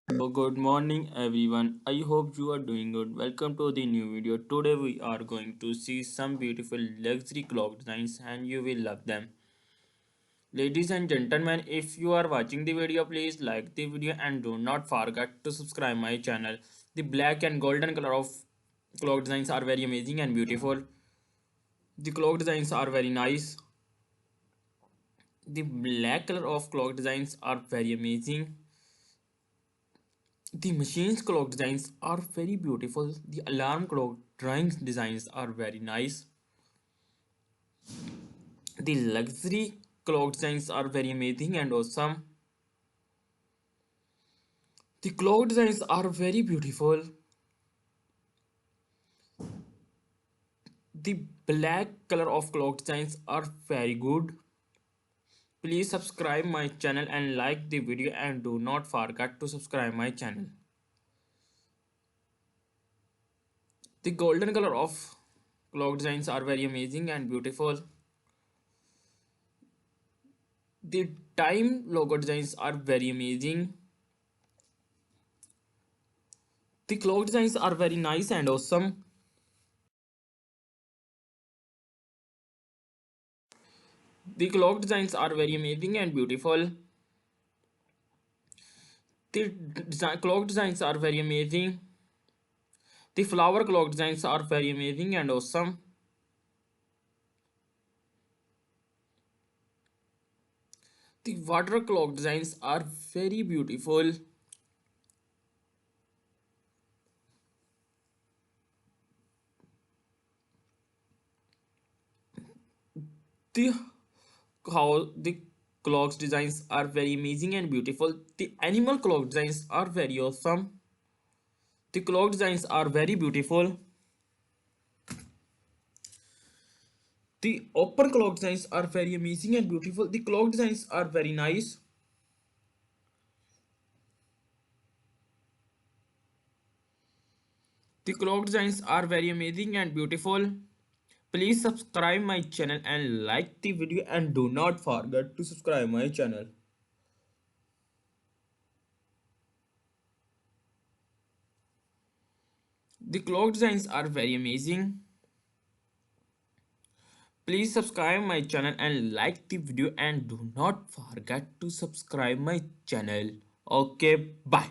Good morning everyone. I hope you are doing good. Welcome to the new video. Today we are going to see some beautiful luxury clock designs and you will love them. Ladies and gentlemen, if you are watching the video, please like the video and do not forget to subscribe my channel. The black and golden color of clock designs are very amazing and beautiful. The clock designs are very nice. The black color of clock designs are very amazing. The machine's clock designs are very beautiful. The alarm clock drawing designs are very nice. The luxury clock designs are very amazing and awesome. The clock designs are very beautiful. The black color of clock designs are very good. Please subscribe my channel and like the video and do not forget to subscribe my channel. The golden color of clock designs are very amazing and beautiful. The time logo designs are very amazing. The clock designs are very nice and awesome. The clock designs are very amazing and beautiful. The clock designs are very amazing. The flower clock designs are very amazing and awesome. The water clock designs are very beautiful. The how the clocks designs are very amazing and beautiful. The animal clock designs are very awesome. The clock designs are very beautiful. The open clock designs are very amazing and beautiful. The clock designs are very nice. The clock designs are very amazing and beautiful. Please subscribe my channel and like the video and do not forget to subscribe my channel. The clock designs are very amazing. Please subscribe my channel and like the video and do not forget to subscribe my channel. Okay, bye.